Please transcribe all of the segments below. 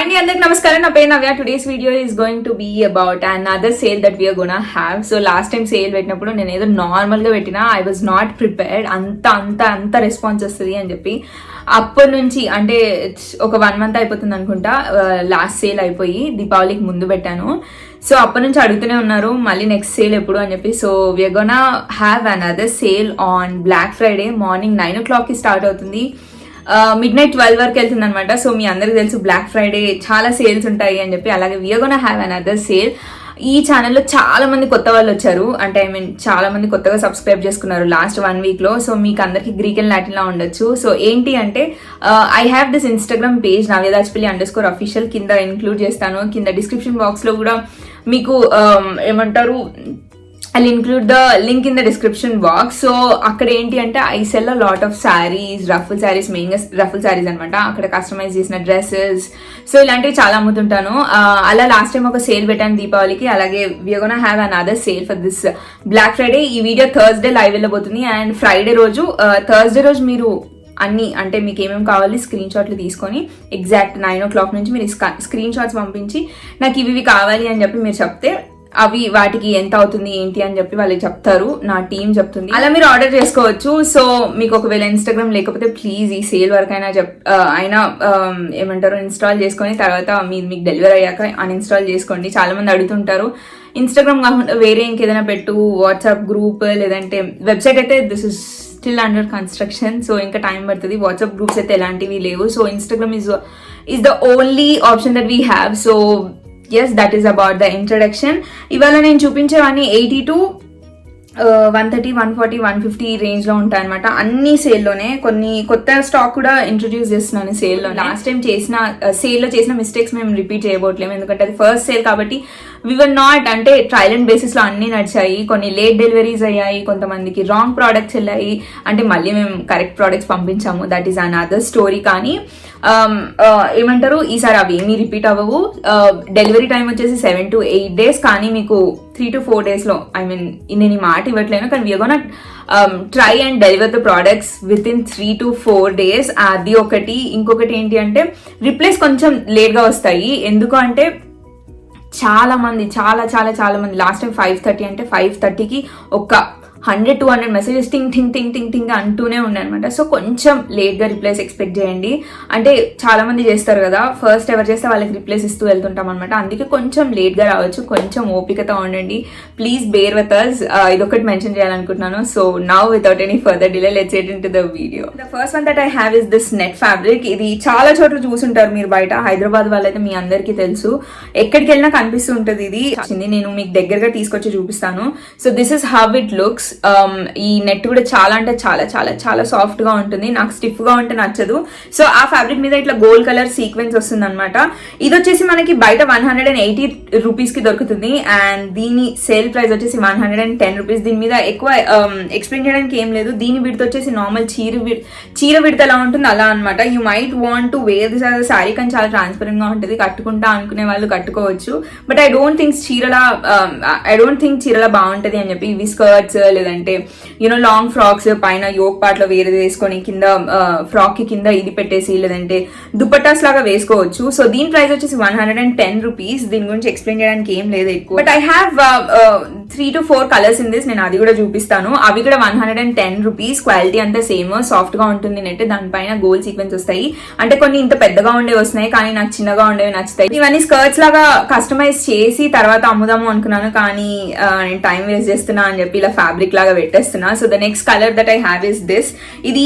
అండి అందరికి నమస్కారం. నా పేరు Navya. Today's video is going to be about another sale that we're gonna have. So last time sale పెట్టినప్పుడు నేను ఏదో నార్మల్ గా పెట్టినా, ఐ వాజ్ నాట్ ప్రిపేర్డ్ అంత రెస్పాన్స్ వస్తుంది అని చెప్పి అప్పటి నుంచి అంటే ఒక 1 month అయిపోతుంది అనుకుంటా లాస్ట్ సేల్ అయిపోయి, దీపావళికి ముందు పెట్టాను. సో అప్పటి నుంచి అడుగుతూనే ఉన్నారు మళ్ళీ నెక్స్ట్ సేల్ ఎప్పుడు అని చెప్పి. So we're gonna have another sale on black Friday. Morning 9 o'clock కి స్టార్ట్ అవుతుంది, midnight 12 వరకు వెళ్తుంది అనమాట. సో మీ అందరికి తెలుసు బ్లాక్ ఫ్రైడే చాలా సేల్స్ ఉంటాయి అని చెప్పి. అలాగే we're gonna have another sale. ఈ ఛానల్లో చాలా మంది కొత్త వాళ్ళు వచ్చారు, అంటే ఐ మీన్ చాలా మంది కొత్తగా సబ్స్క్రైబ్ చేసుకున్నారు లాస్ట్ 1 week లో. సో మీకు అందరికి గ్రీక్ అండ్ లాటిన్ లా ఉండొచ్చు. సో ఏంటి అంటే I have this Instagram page navya_official. కింద ఇంక్లూడ్ చేస్తాను, కింద డిస్క్రిప్షన్ బాక్స్ లో కూడా మీకు ఏమంటారు, I'll include the link in the description box. So అక్కడ ఏంటి అంటే I cell a lot of saris, ruffle saris, మెయిన్గా రఫుల్ శారీస్ అనమాట. అక్కడ కస్టమైజ్ చేసిన డ్రెస్సెస్, సో ఇలాంటివి చాలా అమ్ముతుంటాను. అలా లాస్ట్ టైం ఒక సేల్ పెట్టాను దీపావళికి. అలాగే we're gonna have another sale for this black Friday. ఈ వీడియో థర్స్డే లైవ్ వెళ్ళబోతుంది అండ్ ఫ్రైడే రోజు, థర్స్డే రోజు మీరు అన్ని అంటే మీకు ఏమేమి కావాలి స్క్రీన్ షాట్లు తీసుకొని ఎగ్జాక్ట్ 9 o'clock నుంచి మీరు స్క్రీన్ షాట్స్ పంపించి నాకు ఇవి కావాలి అని చెప్పి మీరు చెప్తే అవి వాటికి ఎంత అవుతుంది ఏంటి అని చెప్పి వాళ్ళు చెప్తారు, నా టీం చెప్తుంది. అలా మీరు ఆర్డర్ చేసుకోవచ్చు. సో మీకు ఒకవేళ ఇన్స్టాగ్రామ్ లేకపోతే ప్లీజ్ ఈ సేల్ వరకు అయినా ఏమంటారు ఇన్స్టాల్ చేసుకొని తర్వాత మీకు డెలివరీ అయ్యాక అన్ఇన్స్టాల్ చేసుకోండి. చాలా మంది అడుగుతుంటారు ఇన్స్టాగ్రామ్ కాకుండా వేరే ఇంకేదైనా పెట్టు, వాట్సాప్ గ్రూప్ లేదంటే వెబ్సైట్. అయితే this is still under construction, so ఇంకా టైం పడుతుంది. వాట్సాప్ గ్రూప్స్ అయితే ఎలాంటివి లేవు. So Instagram is the only option that we have. So yes, that is about the introduction. ఇవాళ నేను చూపించేవన్నీ 80 to 130, 140, 150 రేంజ్ లో ఉంటాయి అనమాట. అన్ని సేల్లోనే కొన్ని కొత్త స్టాక్ కూడా ఇంట్రొడ్యూస్ చేస్తున్నాను సేల్లో. లాస్ట్ టైం సేల్లో చేసిన మిస్టేక్స్ మేము రిపీట్ చేయబోట్లేము, ఎందుకంటే అది ఫస్ట్ సేల్ కాబట్టి. వి వర్ నాట్ అంటే ట్రయల్ అండ్ బేసిస్ లో అన్ని నడిచాయి, కొన్ని లేట్ డెలివరీస్ అయ్యాయి, కొంతమందికి రాంగ్ ప్రోడక్ట్స్ వెళ్ళాయి, అంటే మళ్ళీ మేము కరెక్ట్ ప్రోడక్ట్స్ పంపించాము. That is another story. కానీ ఏమంటారు ఈసారి అవి ఏమీ రిపీట్ అవ్వవు. డెలివరీ టైం వచ్చేసి 7 to 8 days, కానీ మీకు 3 to 4 days లో, ఐ మీన్ నేను ఈ మాట ఇవ్వట్లేను కానీ we're gonna try and deliver the products within 3 to 4 days. అది ఒకటి. ఇంకొకటి ఏంటి అంటే రిప్లేస్ కొంచెం లేట్ గా వస్తాయి. ఎందుకు అంటే చాలా మంది లాస్ట్ టైం 5:30 అంటే 5:30కి ఒక 100-200 మెసేజెస్ టింగ్ అంటూనే ఉన్నాయి అనమాట. సో కొంచెం లేట్ గా రిప్లైస్ ఎక్స్పెక్ట్ చేయండి. అంటే చాలా మంది చేస్తారు కదా, ఫస్ట్ ఎవరు చేస్తే వాళ్ళకి రిప్లైస్ ఇస్తూ వెళ్తుంటాం అనమాట. అందుకే కొంచెం లేట్ గా రావచ్చు, కొంచెం ఓపికతో ఉండండి. Please bear with us. ఇదొకటి మెన్షన్ చేయాలనుకుంటున్నాను. So now without any further delay let's get into the video. The first one that I have is this net fabric. ఇది చాలా చోట్ల చూసుంటారు మీరు బయట. హైదరాబాద్ వాళ్ళైతే మీ అందరికీ తెలుసు, ఎక్కడికి వెళ్ళినా కనిపిస్తూ ఉంటుంది. ఇది నేను మీకు దగ్గరగా తీసుకొచ్చి చూపిస్తాను. So this is how it looks. ఈ నెట్ కూడా చాలా అంటే చాలా సాఫ్ట్ గా ఉంటుంది. నాకు స్టిఫ్ గా ఉంటే నచ్చదు. సో ఆ ఫ్యాబ్రిక్ మీద ఇట్లా గోల్డ్ కలర్ సీక్వెన్స్ వస్తుంది అనమాట. ఇది వచ్చేసి మనకి బయట 180 rupees కి దొరుకుతుంది అండ్ దీని సేల్ ప్రైస్ వచ్చేసి 110 rupees. దీని మీద ఎక్కువ ఎక్స్ప్లెయిన్ చేయడానికి ఏం లేదు. దీని విడత వచ్చేసి నార్మల్ చీర విడత ఎలా ఉంటుంది అలా అనమాట. You might want to wear this as sari, కానీ చాలా ట్రాన్స్పరెంట్ గా ఉంటుంది. కట్టుకుంటా అనుకునే వాళ్ళు కట్టుకోవచ్చు. బట్ ఐ డోంట్ థింక్ చీరలా బాగుంటది అని చెప్పి. ఇవి స్కర్ట్స్ లేదంటే యూనో లాంగ్ ఫ్రాక్స్ పైన యోక్ పార్ట్ లో వేరేది వేసుకొని కింద ఫ్రాక్ కి కింద ఇది పెట్టేసి లేదంటే దుపట్టాస్ లాగా వేసుకోవచ్చు. సో దీని ప్రైస్ వచ్చేసి 110 rupees. దీని గురించి ఎక్స్ప్లెయిన్ చేయడానికి ఏం లేదు ఎక్కువ. But I have 3 to 4 colours in this. నేను అది కూడా చూపిస్తాను. అవి కూడా 110 rupees. క్వాలిటీ అంతా సేమ్, సాఫ్ట్ గా ఉంటుంది నెట్. దానిపైన గోల్డ్ సీక్వెన్స్ వస్తాయి. అంటే కొన్ని ఇంత పెద్దగా ఉండేవి వస్తున్నాయి, కానీ నాకు చిన్నగా ఉండేవి నచ్చుతాయి. ఇవన్నీ స్కర్ట్స్ లాగా కస్టమైజ్ చేసి తర్వాత అమ్ముదాము అనుకున్నాను, కానీ నేను టైం వేస్ట్ చేస్తున్నా అని చెప్పి ఇలా ఫ్యాబ్రిక్ లాగా పెట్టేస్తున్నా. So the next colour that I have is this. ఇది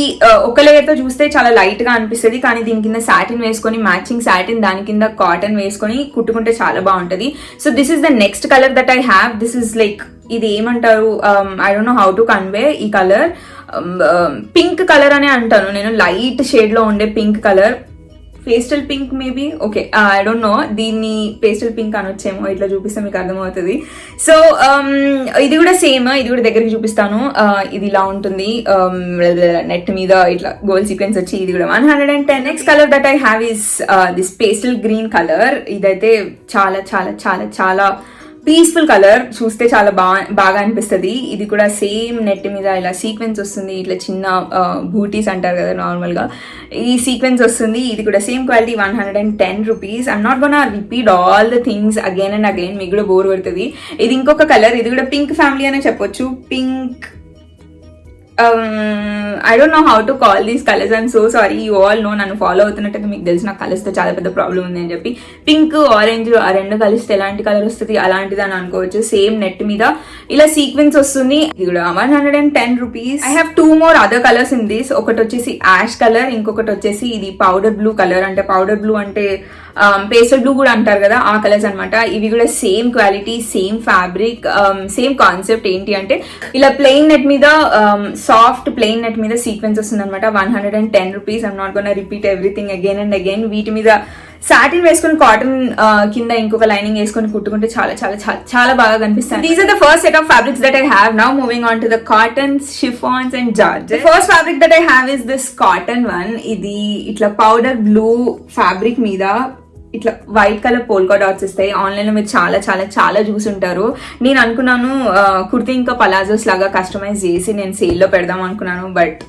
ఒక లేయర్ తో చూస్తే చాలా లైట్ గా అనిపిస్తుంది, కానీ దీని కింద సాటిన్ వేసుకొని మ్యాచింగ్ సాటిన్, దాని కింద కాటన్ వేసుకొని కుట్టుకుంటే చాలా బాగుంటది. So this is the next colour that I have. This is like ఇది ఏమంటారు, I don't know how to convey ఈ కలర్. పింక్ కలర్ అనే అంటాను నేను, లైట్ షేడ్ లో ఉండే pink colour. Pastel pink maybe, okay I don't know. దీన్ని pastel pink అనొచ్చేమో, ఇట్లా చూపిస్తే మీకు అర్థమవుతుంది. సో ఇది కూడా సేమ్, ఇది కూడా దగ్గరికి చూపిస్తాను. ఇది ఇలా ఉంటుంది నెట్ మీద ఇట్లా గోల్డ్ సీక్వెన్స్ వచ్చి. ఇది కూడా 110. Next colour that I have is this pastel green colour. ఇదైతే చాలా పీస్ఫుల్ కలర్, చూస్తే చాలా బాగా అనిపిస్తుంది. ఇది కూడా సేమ్ నెట్ మీద ఇలా సీక్వెన్స్ వస్తుంది, ఇట్లా చిన్న బూటీస్ అంటారు కదా నార్మల్ గా, ఈ సీక్వెన్స్ వస్తుంది. ఇది కూడా same quality 110 rupees. I'm not gonna repeat all the things again and again, మీకు కూడా బోర్ పడుతుంది. ఇది ఇంకొక కలర్, ఇది కూడా పింక్ ఫ్యామిలీ అనే చెప్పొచ్చు. Pink, I don't know how to call these colors. I'm so sorry. You all know నన్ను ఫాలో అవుతున్నట్టు మీకు తెలిసిన కలర్స్ తో చాలా పెద్ద ప్రాబ్లం ఉంది అని చెప్పి. పింక్, ఆరెంజ్ ఆ రెండు కలిస్తే ఎలాంటి కలర్ వస్తుంది, అలాంటిది అని అనుకోవచ్చు. సేమ్ నెట్ మీద ఇలా సీక్వెన్స్ వస్తుంది. ఇది కూడా 110 rupees. I have 2 more other colours in this. ఒకటి వచ్చేసి యాష్ కలర్, ఇంకొకటి వచ్చేసి ఇది పౌడర్ బ్లూ కలర్. అంటే పౌడర్ బ్లూ అంటే పేస్టల్ బ్లూ కూడా అంటారు కదా, ఆ కలర్స్ అనమాట. ఇవి కూడా same quality, same fabric, same concept. ఏంటి అంటే ఇలా ప్లెయిన్ నెట్ మీద, సాఫ్ట్ ప్లెయిన్ నెట్ మీద సీక్వెన్స్ వస్తుంది అనమాట. 110 rupees. I'm not gonna repeat everything again and again. వీటి మీద సాటిన్ వేసుకుని కాటన్ కింద ఇంకొక లైనింగ్ వేసుకొని కుట్టుకుంటే చాలా చాలా చాలా బాగా కనిపిస్తుంది. These are the first set of fabrics that I have. Now moving on to the cottons, chiffons and georgette. First fabric that I have is this cotton one. ఇది ఇట్లా పౌడర్ బ్లూ ఫ్యాబ్రిక్ మీద ఇట్లా white colour polka dots ఇస్తాయి. Online లో మీరు చాలా చాలా చాలా చూసుంటారు. నేను అనుకున్నాను కుర్తీ ఇంకా పలాజోస్ లాగా కస్టమైజ్ చేసి నేను సేల్ లో పెడదాం అనుకున్నాను, బట్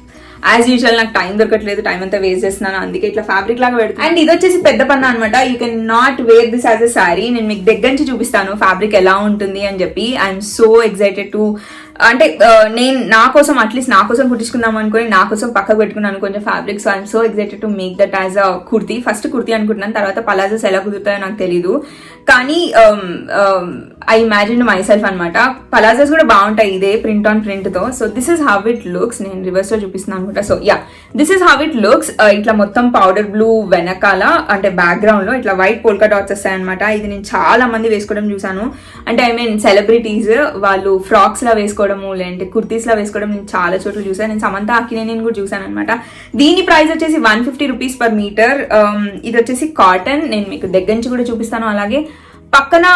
యాజ్ యూజువల్ నాకు టైం దొరకట్లేదు, టైం అంతా వేస్ట్ చేస్తున్నాను, అందుకే ఇట్లా ఫ్యాబ్రిక్ లాగా పెడతాను. అండ్ ఇది వచ్చేసి పెద్ద పన్నా అనమాట. You can not wear this as a sari. నేను మీకు దగ్గర నుంచి చూపిస్తాను ఫ్యాబ్రిక్ ఎలా ఉంటుంది అని చెప్పి. ఐఎమ్ సో ఎక్సైటెడ్ టు, అంటే నేను నా కోసం అట్లీస్ట్ నా కోసం కుట్టించుకుందాం అనుకుని నా కోసం పక్కకు పెట్టుకున్నాను కొంచెం fabric. So I'm so excited to make that as a kurti. First kurti అనుకుంటున్నాను, తర్వాత పలాజోస్ ఎలా కుదురుతాయో నాకు తెలీదు, కానీ ఐ ఇమాజిన్ మై సెల్ఫ్ అనమాట. పలాజోస్ కూడా బాగుంటాయి ఇదే ప్రింట్ ఆన్ ప్రింట్ తో. So this is how it looks. నేను రివర్స్ లో చూపిస్తున్నాను అనమాట. So yeah, this is how it looks. ఇట్లా మొత్తం పౌడర్ బ్లూ వెనకాల, అంటే బ్యాక్గ్రౌండ్ లో ఇట్లా వైట్ పోల్కా డాట్స్ వస్తాయి అనమాట. ఇది నేను చాలా మంది వేసుకోవడం చూసాను. అంటే ఐ మీన్ సెలబ్రిటీస్ వాళ్ళు ఫ్రాక్స్ లా వేసుకోవడము, లేదంటే కుర్తీస్ లా వేసుకోవడం నేను చాలా చోట్ల చూసాను. నేను సమంత అక్కినేని కూడా చూసాను అనమాట. దీని ప్రైస్ వచ్చేసి 150 రూపీస్ పర్ మీటర్. ఇది వచ్చేసి కాటన్. నేను మీకు దగ్గర నుంచి కూడా చూపిస్తాను. అలాగే పక్కన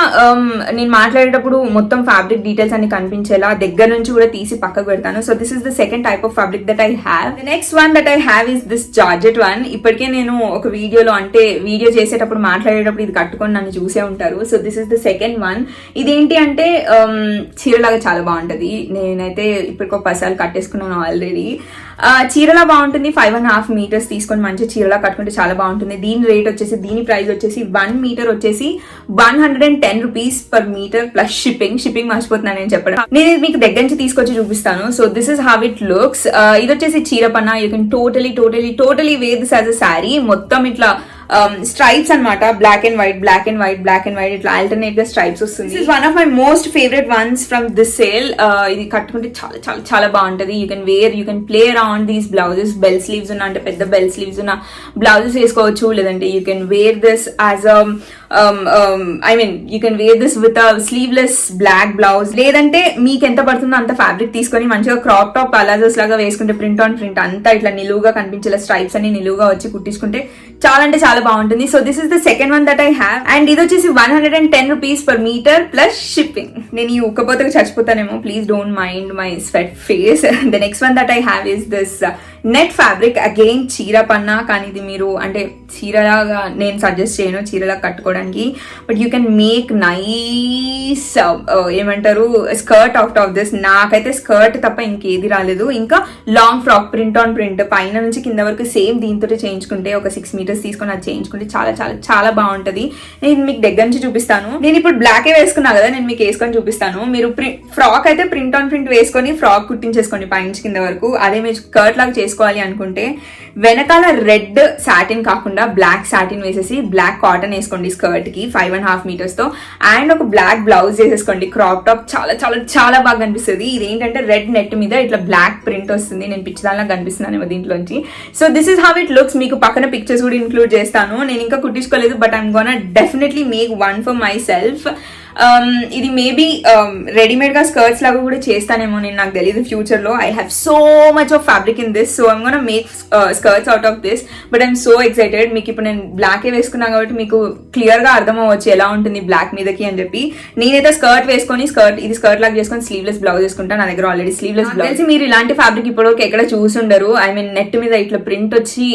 నేను మాట్లాడేటప్పుడు మొత్తం ఫ్యాబ్రిక్ డీటెయిల్స్ అన్ని కనిపించేలా దగ్గర నుంచి కూడా తీసి పక్కకు పెడతాను. So this is the second type of fabric that I have. The next one that I have is this georgette one. ఇప్పటికే నేను ఒక వీడియోలో, అంటే వీడియో చేసేటప్పుడు మాట్లాడేటప్పుడు ఇది కట్టుకొని నన్ను చూసే ఉంటారు. So this is the second one. ఇదేంటి అంటే చీరలాగా చాలా బాగుంటది. నేనైతే ఇప్పటికో 10 సార్లు కట్టేసుకున్నాను ఆల్రెడీ. చీరలా బాగుంటుంది. 5.5 మీటర్స్ తీసుకొని మంచి చీరలా కట్టుకుంటే చాలా బాగుంటుంది. దీని రేట్ వచ్చేసి, దీని ప్రైస్ వచ్చేసి 1 మీటర్ వచ్చేసి 110 rupees per metre plus shipping మర్చిపోతున్నాను నేను చెప్పడం. నేను మీకు దగ్గర నుంచి తీసుకొచ్చి చూపిస్తాను. So this is how it looks. ఇది వచ్చేసి చీర పన్నా. You can totally wear this as a sari. మొత్తం ఇట్లా స్ట్రైప్స్ అనమాట, బ్లాక్ అండ్ వైట్ ఇట్లా ఆల్టర్నేట్ గా స్ట్రైప్స్ వస్తుంది. This is one of my most favourite ones from this sale. ఇది కట్టుకుంటే చాలా చాలా చాలా బాగుంటది. You can play around these blouses. Bell sleeves ఉన్న, అంటే పెద్ద బెల్ స్లీవ్స్ ఉన్న బ్లౌజెస్ వేసుకోవచ్చు. లేదంటే you can wear this as you can wear this with sleeveless black blouse. లేదంటే మీకు ఎంత పడుతుందో అంత ఫ్యాబ్రిక్ తీసుకొని మంచిగా క్రాప్ టాప్ పలాజోస్ లాగా వేసుకుంటే ప్రింట్ ఆన్ ప్రింట్ అంతా ఇట్లా నిలువుగా కనిపించేలా స్ట్రైప్స్ అన్ని నిలువుగా వచ్చి కుట్టించుకుంటే చాలా అంటే చాలా బాగుంటుంది. So this is the second one that I have. And ఇది వచ్చేసి 110 rupees per metre plus shipping. నేను ఈ ఉక్కపోతకు చచ్చిపోతానేమో, please don't mind my sweat face. The next one that I have is this net fabric. Again చీర పన్నా, కానీ ఇది మీరు అంటే చీరలాగా నేను సజెస్ట్ చేయను చీరలా కట్టుకోవడానికి, but you can make nice ఏమంటారు స్కర్ట్ అవుట్ ఆఫ్ దిస్. నాకైతే స్కర్ట్ తప్ప ఇంకేది రాలేదు. ఇంకా long frock print on print పైన నుంచి కింద వరకు సేమ్ దీంతో చేయించుకుంటే, ఒక 6 మీటర్స్ తీసుకొని అది చేయించుకుంటే చాలా చాలా చాలా బాగుంటది. నేను మీకు దగ్గర నుంచి చూపిస్తాను. నేను ఇప్పుడు బ్లాకే వేసుకున్నా కదా, నేను మీకు వేసుకొని చూపిస్తాను. మీరు ఫ్రాక్ అయితే ప్రింట్ ఆన్ ప్రింట్ వేసుకొని ఫ్రాక్ కుట్టించేసుకోండి పై నుంచి కింద వరకు. అదే మీరు స్కర్ట్ లాగా చేసుకోవాలి అనుకుంటే వెనకాల రెడ్ సాటిన్ కాకుండా బ్లాక్ సాటిన్ వేసేసి బ్లాక్ కాటన్ వేసుకోండి స్కర్ట్ కి 5.5 మీటర్స్ తో. అండ్ ఒక బ్లాక్ బ్లౌజ్ వేసేసుకోండి క్రాప్ టాప్. చాలా చాలా చాలా బాగా కనిపిస్తుంది. ఇదేంటంటే రెడ్ నెట్ మీద ఇట్లా బ్లాక్ ప్రింట్ వస్తుంది. నేను పిచ్చిదాల్లా కనిపిస్తున్నాను దీంట్లోంచి. So this is how it looks. మీకు పక్కన పిక్చర్స్ కూడా ఇంక్లూడ్ చేస్తాను. నేను ఇంకా కుట్టించుకోలేదు, but I'm gonna definitely make one for myself. ఇది మేబీ రెడీమేడ్ గా స్కర్ట్స్ లాగా కూడా చేస్తానేమో, నేను నాకు తెలియదు ఫ్యూచర్ లో. I have so much of fabric in this. So I'm gonna make skirts out of this. But I'm so excited. మీకు ఇప్పుడు నేను బ్లాకే వేసుకున్నా కాబట్టి మీకు క్లియర్ గా అర్థం అవ్వచ్చు ఎలా ఉంటుంది బ్లాక్ మీదకి అని చెప్పి. నేనైతే స్కర్ట్ వేసుకొని ఇది స్కర్ట్ లాగా చేసుకొని స్లీవ్లెస్ బ్లౌజ్ వేసుకుంటా. నా దగ్గర ఆల్రెడీ స్లీవ్లెస్ బ్లౌజ్. మీరు ఇలాంటి ఫ్యాబ్రిక్ ఇప్పుడు ఎక్కడ చూసుండరు. ఐ మీన్ నెట్ మీద ఇట్లా ప్రింట్ వచ్చి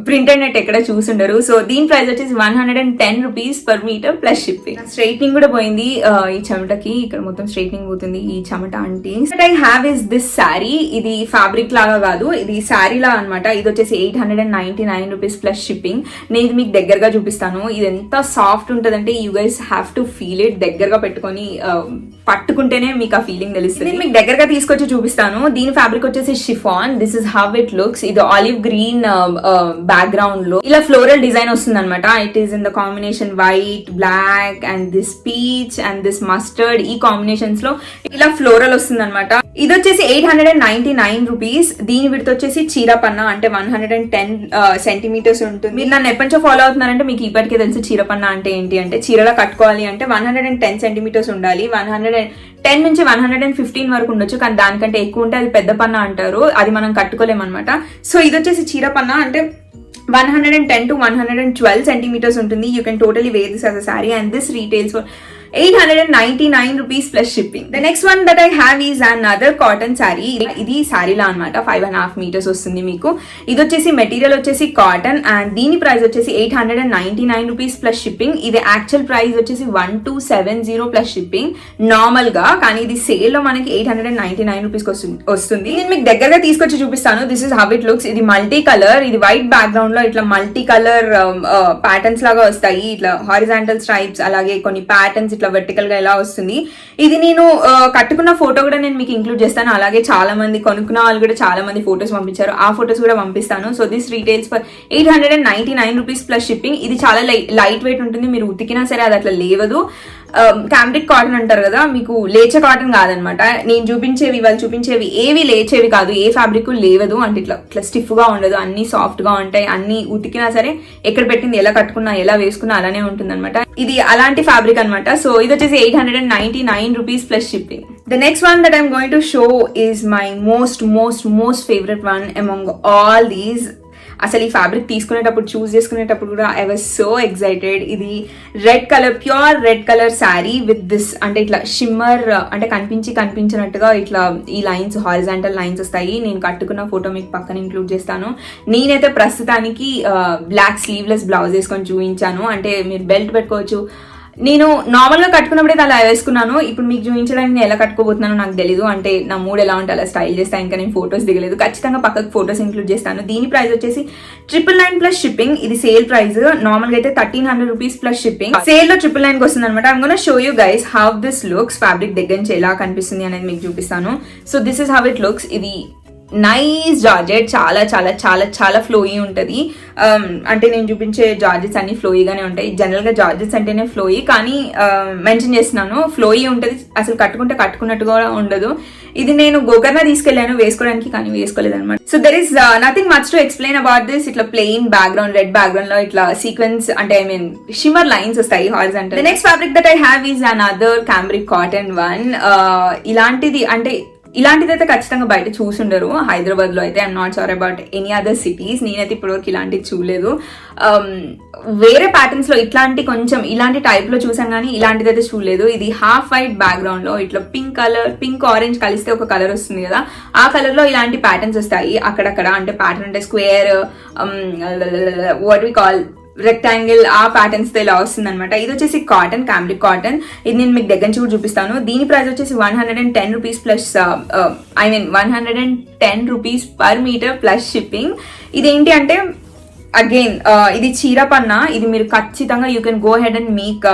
ప్రింటెడ్ నెట్ ఎక్కడ చూసుండరు. సో దీని ప్రైస్ వచ్చేసి 110 rupees per metre plus shipping. Straightening కూడా పోయింది ఈ చెమటకి, ఇక్కడ మొత్తం స్ట్రైట్నింగ్ పోతుంది ఈ చెమట అంటే. I have is this sari. ఇది ఫ్యాబ్రిక్ లాగా కాదు, ఇది శారీ లాగా అనమాట. ఇది వచ్చేసి 899 రూపీస్ ప్లస్ షిప్పింగ్. నేను ఇది మీకు దగ్గరగా చూపిస్తాను. ఇది ఎంత సాఫ్ట్ ఉంటుందంటే you guys have to feel it. దగ్గరగా పెట్టుకొని పట్టుకుంటేనే మీకు ఆ ఫీలింగ్ తెలుస్తుంది. నేను మీకు దగ్గరగా తీసుకొచ్చి చూపిస్తాను. దీని ఫ్యాబ్రిక్ వచ్చేసి chiffon. This is how it looks. ఇది ఆలివ్ గ్రీన్ బ్యాక్గ్రౌండ్ లో ఇలా ఫ్లోరల్ డిజైన్ వస్తుంది అనమాట. It is in the combination white, black and this peach and this mustard. ఈ కాంబినేషన్స్ లో ఇలా ఫ్లోరల్ వస్తుంది అనమాట. ఇది వచ్చేసి 899 రూపీస్. దీని విడత వచ్చేసి చీర పన్నా అంటే 110 సెంటీమీటర్స్ ఉంటుంది. మీరు నన్ను ఎప్పటి నుంచో ఫాలో అవుతున్నారంటే మీకు ఇప్పటికే తెలుసు చీర పన్నా అంటే ఏంటి అంటే, చీరలా కట్టుకోవాలి అంటే 110 సెంటీమీటర్స్ ఉండాలి. 110 నుంచి 115 వరకు ఉండొచ్చు, కానీ దానికంటే ఎక్కువ ఉంటే అది పెద్ద పన్నా అంటారు. అది మనం కట్టుకోలేమన్నమాట. సో ఇది వచ్చేసి చీర పన్నా అంటే 110 to 112 centimeters ఉంటుంది. You can totally wear this as a saree and this retails for 899 rupees plus shipping. The next one that I have is another cotton saree. ఇది సారీలా అనమాట. 5.5 meters వస్తుంది మీకు. ఇది వచ్చేసి మెటీరియల్ వచ్చేసి కాటన్ అండ్ దీని price వచ్చేసి 899 రూపీస్ ప్లస్ షిప్పింగ్. ఇది యాక్చువల్ ప్రైస్ వచ్చేసి 1270 ప్లస్ షిప్పింగ్ నార్మల్ గా, కానీ ఇది సేల్ లో మనకి 899 రూపీస్ వస్తుంది. నేను మీకు దగ్గరగా తీసుకొచ్చి చూపిస్తాను. This is how it looks. ఇది మల్టీ కలర్. ఇది వైట్ బ్యాక్గ్రౌండ్ లో ఇట్లా మల్టీ కలర్ ప్యాటర్న్స్ లాగా వస్తాయి. ఇట్లా హారిజాంటల్ స్ట్రైప్స్, అలాగే కొన్ని ప్యాటర్న్స్ ఇట్లా వర్టికల్ గా ఎలా వస్తుంది. ఇది నేను కట్టుకున్న ఫోటో కూడా నేను మీకు ఇంక్లూడ్ చేస్తాను. అలాగే చాలా మంది కొనుక్కున్న వాళ్ళు కూడా చాలా మంది ఫోటోస్ పంపించారు. ఆ ఫోటోస్ కూడా పంపిస్తాను. So this retails for 899 rupees plus shipping. ఇది చాలా లైట్ వెయిట్ ఉంటుంది. మీరు ఉతికినా సరే అది అట్లా లేవదు. క్యాంబ్రిక్ కాటన్ అంటారు కదా, మీకు లేచే కాటన్ కాదనమాట. నేను చూపించేవి వాళ్ళు చూపించేవి ఏవి లేచేవి కాదు. ఏ ఫ్యాబ్రిక్ లేవదు అంటే ఇట్లా స్టిఫ్ గా ఉండదు. అన్ని సాఫ్ట్ గా ఉంటాయి. అన్ని ఉతికినా సరే ఎక్కడ పెట్టింది ఎలా కట్టుకున్నా ఎలా వేసుకున్నా అలానే ఉంటుంది అనమాట. ఇది అలాంటి ఫ్యాబ్రిక్ అనమాట. సో ఇది వచ్చేసి 899 rupees plus shipping. The next one that I'm going to show is my most favorite one among all these. అసలు ఈ ఫ్యాబ్రిక్ తీసుకునేటప్పుడు చూస్ చేసుకునేటప్పుడు కూడా ఐ వాజ్ సో ఎక్సైటెడ్. ఇది red colour, pure red colour sari with this అంటే ఇట్లా shimmer అంటే కనిపించినట్టుగా ఇట్లా ఈ లైన్స్ హారిజాంటల్ లైన్స్ వస్తాయి. నేను కట్టుకున్న ఫోటో మీకు పక్కన ఇంక్లూడ్ చేస్తాను. నేనైతే ప్రస్తుతానికి బ్లాక్ స్లీవ్లెస్ బ్లౌజ్ వేసుకొని చూపించాను. అంటే మీరు బెల్ట్ పెట్టుకోవచ్చు. నేను నార్మల్ గా కట్టుకున్నప్పుడే అలా వేసుకున్నాను. ఇప్పుడు మీకు చూపించడానికి నేను ఎలా కట్టుకోబోతున్నానో నాకు తెలీదు. అంటే నా మూడ్ ఎలా ఉంటే అలా స్టైల్ చేస్తాను. ఇంకా నేను ఫోటోస్ దిగలేదు. ఖచ్చితంగా పక్కకు ఫోటోస్ ఇంక్లూడ్ చేస్తాను. దీని ప్రైస్ వచ్చేసి 999 ప్లస్ షిప్పింగ్. ఇది సేల్ ప్రైస్. నార్మల్ గా అయితే 1300 రూపీస్ ప్లస్ షిప్పింగ్. సేల్ లో 999 వస్తుంది అనమాట. I'm gonna show you guys how this looks. Fabric దగ్గర నుంచి ఎలా కనిపిస్తుంది అనేది మీకు చూపిస్తాను. So this is how it looks. ఇది నైస్ జార్జెట్. చాలా చాలా చాలా చాలా ఫ్లోయీ ఉంటుంది. అంటే నేను చూపించే జార్జెట్స్ అన్ని ఫ్లోయీగానే ఉంటాయి. జనరల్ గా జార్జెట్స్ అంటేనే ఫ్లోయీ, కానీ మెన్షన్ చేస్తున్నాను ఫ్లోయీ ఉంటుంది. అసలు కట్టుకున్నట్టుగా ఉండదు. ఇది నేను గోకర్ణ తీసుకెళ్లాను వేసుకోవడానికి, కానీ వేసుకోలేదు అనమాట. So there is nothing much to explain about this. ఇట్లా ప్లెయిన్ బ్యాక్గ్రౌండ్, రెడ్ బ్యాక్గ్రౌండ్ లో ఇట్లా సీక్వెన్స్ అంటే ఐ మీన్ షిమ్మర్ లైన్స్ వస్తాయి horizontal. The next fabric that I have is another cambric cotton one. ఇలాంటిదైతే ఖచ్చితంగా బయట చూసుండరు హైదరాబాద్ లో అయితే. I'm not sure about any other cities. నేనైతే ఇప్పటివరకు ఇలాంటివి చూడలేదు. వేరే ప్యాటర్న్స్ లో కొంచెం ఇలాంటి టైప్ లో చూసాం, కానీ ఇలాంటిదైతే చూడలేదు. ఇది హాఫ్ వైట్ బ్యాక్గ్రౌండ్ లో ఇట్లా పింక్ ఆరెంజ్ కలిస్తే ఒక కలర్ వస్తుంది కదా, ఆ కలర్ లో ఇలాంటి ప్యాటర్న్స్ వస్తాయి అక్కడక్కడ. అంటే ప్యాటర్న్ అంటే square, what we call rectangle, ఆ ప్యాటర్న్స్ తో ఇలా వస్తుంది అనమాట. ఇది వచ్చేసి కాటన్, క్యాంబ్రిక్ కాటన్. ఇది నేను మీకు దగ్గర నుంచి కూడా చూపిస్తాను. దీని ప్రైస్ వచ్చేసి 110 rupees plus 110 rupees per metre plus shipping. ఇదేంటి అంటే అగైన్ ఇది చీర పన్నా. ఇది మీరు ఖచ్చితంగా you can go ahead and make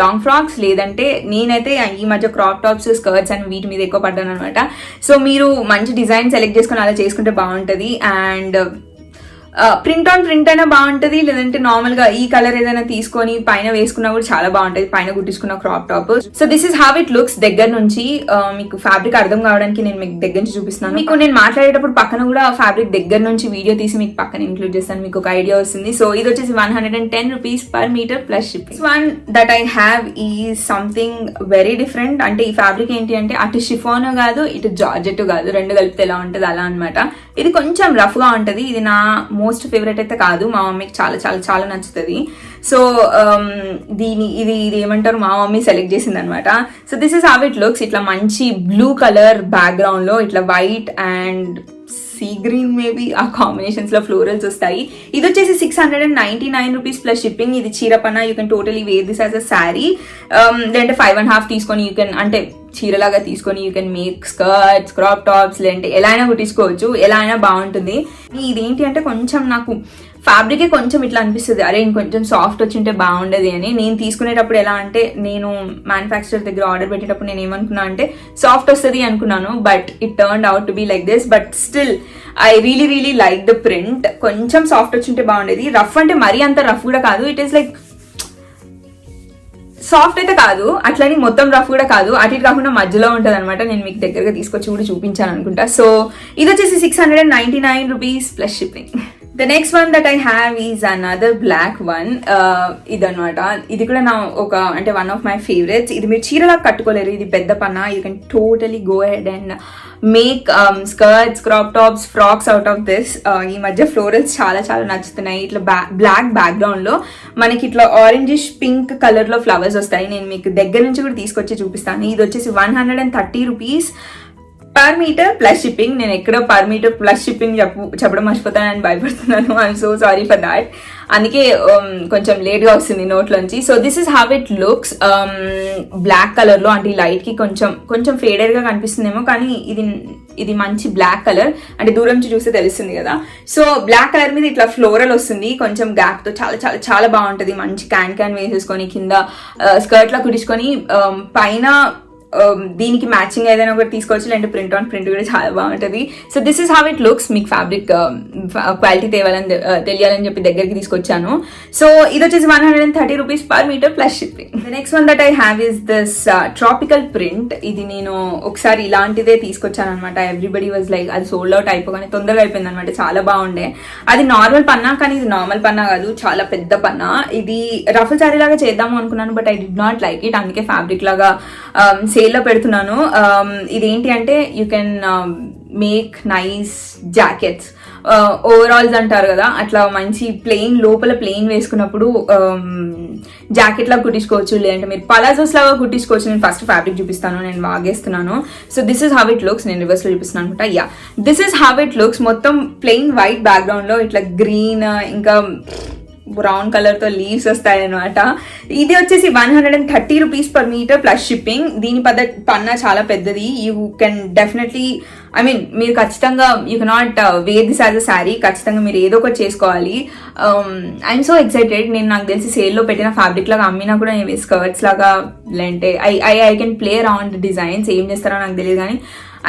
long frocks, లేదంటే నేనైతే ఈ మధ్య క్రాప్ టాప్స్, స్కర్ట్స్ అని వీటి మీద ఎక్కువ పడ్డాను అనమాట. సో మీరు మంచి డిజైన్ సెలెక్ట్ చేసుకుని అలా చేసుకుంటే బాగుంటుంది. అండ్ ప్రింట్ ఆన్ ప్రింట్ అయినా బాగుంటుంది, లేదంటే నార్మల్ గా ఈ కలర్ ఏదైనా తీసుకొని పైన వేసుకున్నా కూడా చాలా బాగుంటుంది, పైన కుట్టించుకున్న crop top. So this is how it looks. దగ్గర నుంచి మీకు ఫ్యాబ్రిక్ అర్థం కావడానికి నేను మీకు దగ్గర నుంచి చూపిస్తున్నాను. మీకు నేను మాట్లాడేటప్పుడు పక్కన కూడా ఫ్యాబ్రిక్ దగ్గర నుంచి వీడియో తీసి మీకు పక్కన ఇంక్లూడ్ చేస్తాను, మీకు ఒక ఐడియా వస్తుంది. సో ఇది వచ్చేసి 110 rupees per metre plus shipping. One that I have is something very different. అంటే ఈ ఫ్యాబ్రిక్ ఏంటి అంటే అటు షిఫాన్ కాదు, ఇటు జార్జెట్ కాదు, రెండు కలిపితే ఎలా ఉంటుంది అలా అనమాట. ఇది కొంచెం రఫ్ గా ఉంటది. ఇది నా మోస్ట్ ఫేవరెట్ అయితే కాదు, మా మమ్మీకి చాలా చాలా చాలా నచ్చుతుంది. సో ఇది ఏమంటారు, మా మమ్మీ సెలెక్ట్ చేసింది అనమాట. So this is how it looks. ఇట్లా మంచి బ్లూ కలర్ బ్యాక్గ్రౌండ్ లో ఇట్లా white and sea green maybe ఆ కాంబినేషన్స్ లో ఫ్లోరల్స్ వస్తాయి. ఇది వచ్చేసి 699 రూపీస్ ప్లస్ షిప్పింగ్. ఇది చీర పన్నా, you can totally wear this as a sari. లేదంటే 5.5 తీసుకొని యూ కెన్, అంటే చీరలాగా తీసుకొని you can make skirts, crop tops, లేదంటే ఎలా అయినా కుట్టించుకోవచ్చు, ఎలా అయినా బాగుంటుంది. ఇదేంటి అంటే కొంచెం నాకు ఫ్యాబ్రికే కొంచెం ఇట్లా అనిపిస్తుంది, అరే ఇంకొంచెం సాఫ్ట్ వచ్చింటే బాగుండేది అని. నేను తీసుకునేటప్పుడు ఎలా అంటే, నేను మ్యానుఫ్యాక్చరర్ దగ్గర ఆర్డర్ పెట్టేటప్పుడు నేను ఏమనుకున్నా అంటే సాఫ్ట్ వస్తుంది అనుకున్నాను, but it turned out to be like this. But still I really like the print. కొంచెం సాఫ్ట్ వచ్చింటే బాగుండేది. రఫ్ అంటే మరీ అంత రఫ్ కూడా కాదు, ఇట్ ఈస్ లైక్ సాఫ్ట్ అయితే కాదు, అట్లని మొత్తం రఫ్ కూడా కాదు, అటు ఇటు కాకుండా మధ్యలో ఉంటుంది అనమాట. నేను మీకు దగ్గరగా తీసుకొచ్చి కూడా చూపించాను అనుకుంటా. సో ఇది వచ్చేసి 699 rupees plus shipping. The next one that I have is another black one. ఇదన్నమాట. ఇది కూడా నా ఒక అంటే వన్ ఆఫ్ మై ఫేవరెట్స్. ఇది మీరు చీరలా కట్టుకోలేరు, ఇది పెద్ద పన్నా. You can totally go ahead and make skirts, crop tops, frocks out of this. ఈ మధ్య ఫ్లోరల్స్ చాలా నచ్చుతున్నాయి. ఇట్లా బ్లాక్ బ్యాక్గ్రౌండ్ లో మనకి ఇట్లా ఆరెంజిష్ పింక్ కలర్ లో ఫ్లవర్స్ వస్తాయి. నేను మీకు దగ్గర నుంచి కూడా తీసుకొచ్చి చూపిస్తాను. ఇది వచ్చేసి 130 rupees per metre plus shipping. నేను ఎక్కడో పర్ మీటర్ ప్లస్ షిప్పింగ్ చెప్పడం మర్చిపోతానని భయపడుతున్నాను. I'm so sorry for that. అందుకే కొంచెం లేట్గా వస్తుంది నోట్లోంచి. So this is how it looks. Black కలర్లో, అంటే ఈ లైట్కి కొంచెం ఫేడెడ్గా కనిపిస్తుందేమో, కానీ ఇది మంచి బ్లాక్ కలర్, అంటే దూరం నుంచి చూస్తే తెలుస్తుంది కదా. సో బ్లాక్ కలర్ మీద ఇట్లా ఫ్లోరల్ వస్తుంది కొంచెం గ్యాప్తో, చాలా బాగుంటుంది. మంచి క్యాన్ వేసేసుకొని కింద స్కర్ట్లా కుట్టించుకొని పైన దీనికి మ్యాచింగ్ ఏదైనా ఒకటి తీసుకోవచ్చు, లేదంటే ప్రింట్ ఆన్ ప్రింట్ కూడా చాలా బాగుంటుంది. So this is how it looks. మీకు ఫ్యాబ్రిక్ క్వాలిటీ తెలియాలని చెప్పి దగ్గరికి తీసుకొచ్చాను. సో ఇది వచ్చేసి 130 rupees per metre plus shipping. The next one that I have is this tropical print. ఇది నేను ఒకసారి ఇలాంటిదే తీసుకొచ్చాను అనమాట. ఎవ్రీబడి వాజ్ లైక్ అది సోల్డ్ అవుట్ అయిపోగానే తొందరగా అయిపోయింది అనమాట. చాలా బాగుండే. అది నార్మల్ పన్నా, కానీ ఇది నార్మల్ పన్నా కాదు, చాలా పెద్ద పన్నా. ఇది రఫల్ శారీ లాగా చేద్దాము అనుకున్నాను, but I did not like it. అందుకే ఫ్యాబ్రిక్ లాగా సేల్ లో పెడుతున్నాను. ఇదేంటి అంటే you can make nice jackets, overalls అంటారు కదా, అట్లా మంచి ప్లెయిన్ లోపల ప్లెయిన్ వేసుకున్నప్పుడు జాకెట్ లాగా కుట్టించుకోవచ్చు, లేదంటే మీరు పలాజోస్ లాగా కుట్టించుకోవచ్చు. నేను ఫస్ట్ ఫ్యాబ్రిక్ చూపిస్తాను, నేను వాగేస్తున్నాను. So this is how it looks. నేను రివర్స్ లో చూపిస్తున్నాను అనమాట. Yeah, this is how it looks. మొత్తం ప్లెయిన్ వైట్ బ్యాక్గ్రౌండ్ లో ఇట్లా గ్రీన్ ఇంకా బ్రౌన్ కలర్ తో లీవ్స్ వస్తాయి అనమాట. ఇది వచ్చేసి 130 rupees per metre plus shipping. దీని పన్నా చాలా పెద్దది. You can definitely, I mean మీరు ఖచ్చితంగా you cannot wear this as a sari. ఖచ్చితంగా మీరు ఏదో ఒకటి చేసుకోవాలి. I'm so excited. నేను నాకు తెలిసి సేల్లో పెట్టిన ఫ్యాబ్రిక్ లాగా అమ్మినా కూడా నేను స్కర్ట్స్ లాగా, లేదంటే I can play around designs. ఏం చేస్తారో నాకు తెలియదు, కానీ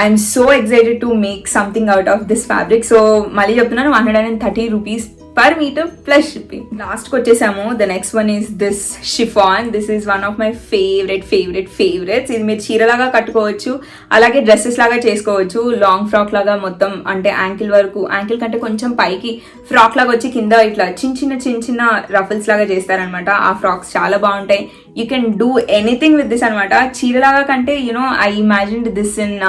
I'm so excited to make something out of this fabric. So మళ్ళీ చెప్తున్నాను, 130 rupees per metre plus shipping. Last కి వచ్చేసాము. The next one is this chiffon. This is one of my favourites. ఇది మీరు చీరలాగా కట్టుకోవచ్చు, అలాగే డ్రెస్సెస్ లాగా చేసుకోవచ్చు. లాంగ్ ఫ్రాక్ లాగా మొత్తం, అంటే యాంకిల్ వరకు, యాంకిల్ కంటే కొంచెం పైకి ఫ్రాక్ లాగా వచ్చి కింద ఇట్లా చిన్న రఫల్స్ లాగా చేస్తారనమాట. ఆ ఫ్రాక్స్ చాలా బాగుంటాయి. You can do anything with this అనమాట. చీరలాగా కంటే you know I imagined this in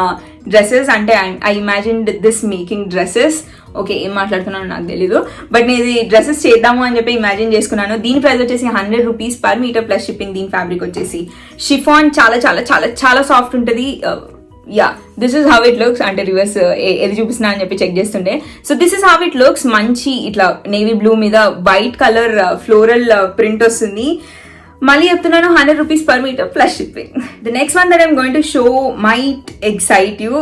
dresses, అంటే I imagined this making dresses. Okay, ఏం మాట్లాడుతున్నాను నాకు తెలీదు, బట్ నేను ఇది డ్రెస్సెస్ చేద్దాము అని చెప్పి ఇమాజిన్ చేసుకున్నాను. దీని ప్రైస్ వచ్చేసి 100 rupees per metre plus shipping. దీని ఫ్యాబ్రిక్ వచ్చేసి షిఫాన్, చాలా సాఫ్ట్ ఉంటుంది. Yeah, this is how it looks. అంటే రివర్స్ ఏది చూపిస్తున్నా అని చెప్పి చెక్ చేస్తుండే. So this is how it looks. మంచి ఇట్లా నేవీ బ్లూ మీద వైట్ కలర్ ఫ్లోరల్ ప్రింట్ వస్తుంది. మళ్ళీ చెప్తున్నాను, 100 rupees per metre plus shipping. The next one that I'm going to show might excite you.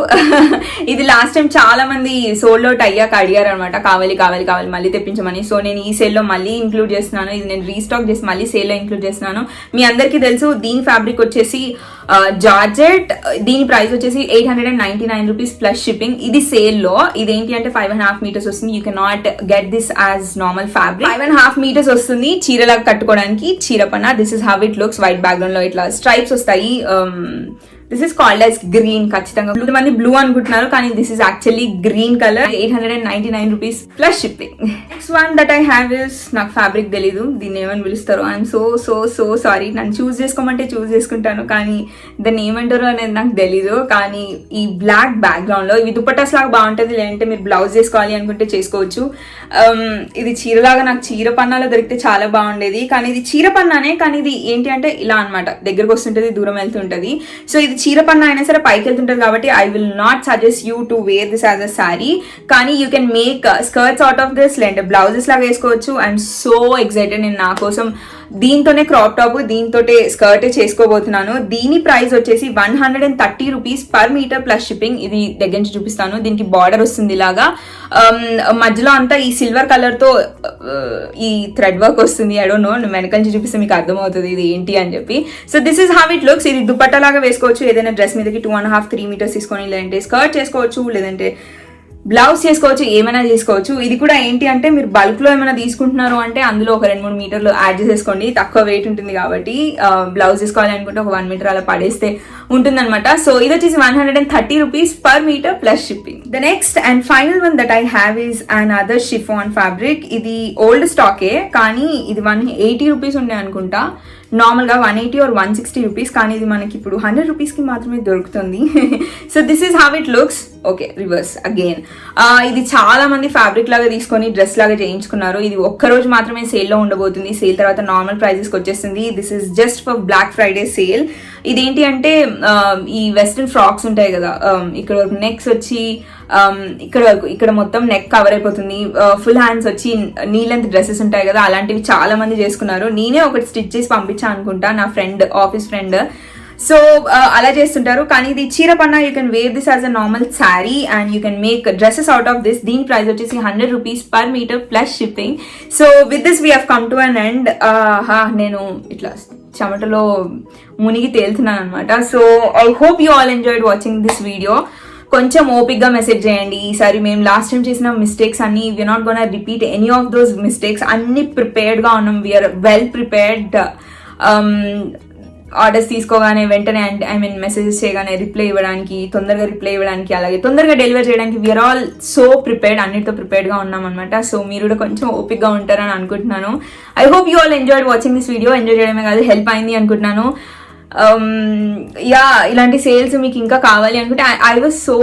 ఇది లాస్ట్ టైం చాలా మంది సోల్డ్ అవుట్ అయ్యాక అడిగారు అనమాట, కావాలి మళ్ళీ తెప్పించమని. సో నేను ఈ సేల్లో మళ్ళీ ఇంక్లూడ్ చేస్తున్నాను. ఇది నేను రీస్టాక్ చేసి మళ్ళీ సేల్లో ఇంక్లూడ్ చేస్తున్నాను. మీ అందరికీ తెలుసు, దీని ఫ్యాబ్రిక్ వచ్చేసి జార్జెట్. దీని ప్రైస్ వచ్చేసి 899 రూపీస్ ప్లస్ షిప్పింగ్. ఇది సేల్లో. ఇదేంటి అంటే 5.5 మీటర్స్ వస్తుంది. You can not get this as normal fabric. 5.5 meters వస్తుంది చీరలాగా కట్టుకోవడానికి. చీర పన్నా. This is how it looks. White background లో ఇట్లా స్ట్రైప్స్ వస్తాయి. This is called as green. ఖచ్చితంగా కొంతమంది బ్లూ అనుకుంటున్నారు, కానీ this is actually green colour. 899 rupees plus shipping. Next one that I have is, నాకు ఫ్యాబ్రిక్ తెలీదు, దీన్ని ఏమని పిలుస్తారో. I'm so sorry. నన్ను చూస్ చేసుకోమంటే చూస్ చేసుకుంటాను, కానీ దాన్ని ఏమంటారో అనేది నాకు తెలీదు. కానీ ఈ బ్లాక్ బ్యాక్గ్రౌండ్ లో ఇవి దుపట్టాస్ లాగా బాగుంటుంది, లేదంటే మీరు బ్లౌజ్ చేసుకోవాలి అనుకుంటే చేసుకోవచ్చు. ఇది చీరలాగా నాకు చీర పన్నాలో దొరికితే చాలా బాగుండేది, కానీ ఇది చీర పన్నానే, కానీ ఇది ఏంటి అంటే ఇలా అనమాట, దగ్గరకు వస్తుంటది, దూరం వెళ్తుంటది. సో ఇది చీర పన్న అయినా సరే పైకి వెళ్తుంటది కాబట్టి I will not suggest you to wear this as a sari. కానీ you can make skirts out of this, లేదంటే బ్లౌజెస్ లాగా వేసుకోవచ్చు. I'm so excited. నేను నా కోసం దీంతోనే క్రాప్ టాప్, దీంతో స్కర్ట్ చేసుకోబోతున్నాను. దీని ప్రైస్ వచ్చేసి 130 rupees per metre plus shipping. ఇది దగ్గర నుంచి చూపిస్తాను. దీనికి బార్డర్ వస్తుంది ఇలాగా, మధ్యలో అంతా ఈ సిల్వర్ కలర్ తో ఈ థ్రెడ్ వర్క్ వస్తుంది. ఐ డోంట్ నో, వెనకాల నుంచి చూపిస్తే మీకు అర్థమవుతుంది ఇది ఏంటి అని చెప్పి. So this is how it looks. ఇది దుపట్టా లాగా వేసుకోవచ్చు, ఏదైనా డ్రెస్ మీదకి 2.5-3 మీటర్స్ తీసుకొని, లేదంటే స్కర్ట్ చేసుకోవచ్చు, లేదంటే బ్లౌజ్ చేసుకోవచ్చు, ఏమైనా చేసుకోవచ్చు. ఇది కూడా ఏంటి అంటే మీరు బల్క్ లో ఏమైనా తీసుకుంటున్నారు అంటే అందులో ఒక 2-3 మీటర్లు యాడ్ చేసేసుకోండి, తక్కువ వెయిట్ ఉంటుంది కాబట్టి. బ్లౌజ్ తీసుకోవాలి అనుకుంటే ఒక 1 మీటర్ అలా పడేస్తే ఉంటుందన్నమాట. సో ఇది వచ్చేసి 130 rupees per metre plus shipping. The next and final one that I have is another chiffon fabric. ఇది ఓల్డ్ స్టాకే, కానీ ఇది 180 రూపీస్ ఉండే అనుకుంటా. నార్మల్ గా 180 or 160 రూపీస్, కానీ ఇది మనకి ఇప్పుడు 100 రూపీస్ కి మాత్రమే దొరుకుతుంది. So this is how it looks. Okay, reverse again. ఇది చాలా మంది ఫ్యాబ్రిక్ లాగా తీసుకొని డ్రెస్ లాగా చేయించుకున్నారు. ఇది ఒక్కరోజు మాత్రమే సేల్ లో ఉండబోతుంది. సేల్ తర్వాత నార్మల్ ప్రైజెస్ కి వచ్చేస్తుంది. This is just for black Friday sale. ఇదేంటి అంటే ఈ వెస్ట్రన్ ఫ్రాక్స్ ఉంటాయి కదా, ఇక్కడ నెక్స్ వచ్చి ఇక్కడ మొత్తం నెక్ కవర్ అయిపోతుంది, ఫుల్ హ్యాండ్స్ వచ్చి నీ లెంత్ డ్రెస్సెస్ ఉంటాయి కదా, అలాంటివి చాలా మంది చేసుకున్నారు. నేనే ఒకటి స్టిచ్ చేసి పంపించాను అనుకుంటా, నా ఫ్రెండ్, ఆఫీస్ ఫ్రెండ్. సో అలా చేస్తుంటారు. కానీ ఇది చీర పన్నా you can wear this as a normal sari and you can make dresses out of this. దీని ప్రైస్ వచ్చేసి 100 rupees per metre plus shipping. So with this we have come to an end. నేను ఇట్లా చెమటలో మునిగి తేలుతున్నాను అనమాట. So I hope you all enjoyed watching this video. కొంచెం ఓపిక్గా మెసేజ్ చేయండి. ఈసారి మేము లాస్ట్ టైం చేసిన మిస్టేక్స్ అన్ని we're not gonna repeat any of those mistakes. అన్ని ప్రిపేర్డ్గా ఉన్నాం, వీఆర్ వెల్ ప్రిపేర్డ్. ఆర్డర్స్ తీసుకోగానే వెంటనే మెసేజెస్ చేయగానే తొందరగా రిప్లై ఇవ్వడానికి, అలాగే తొందరగా డెలివర్ చేయడానికి వీఆర్ ఆల్ సో ప్రిపేర్డ్, అన్నిటితో ప్రిపేర్డ్గా ఉన్నాం అనమాట. సో మీరు కూడా కొంచెం ఓపిక్గా ఉంటారని అనుకుంటున్నాను. I hope you all enjoyed watching this video. Enjoy చేయడమే కాదు, హెల్ప్ అయింది అనుకుంటున్నాను. ఇలాంటి సేల్స్ మీకు ఇంకా కావాలి అనుకుంటే ఐ వాజ్ సో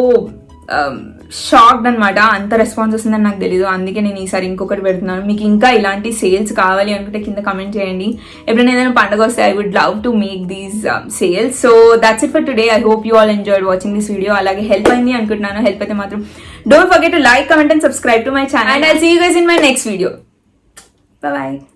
షాక్డ్ అనమాట. అంత రెస్పాన్స్ వస్తుందని నాకు తెలీదు, అందుకే నేను ఈసారి ఇంకొకటి పెడుతున్నాను. మీకు ఇంకా ఇలాంటి సేల్స్ కావాలి అనుకుంటే కింద కమెంట్ చేయండి. ఎప్పుడైనా ఏదైనా పండుగ వస్తే I would love to make these sales. So that's it for today. I hope you all enjoyed watching this video. అలాగే హెల్ప్ అయింది అనుకుంటున్నాను. హెల్ప్ అయితే మాత్రం don't forget to like, comment and subscribe to my channel. And I'll see you guys in my next video. Bye bye.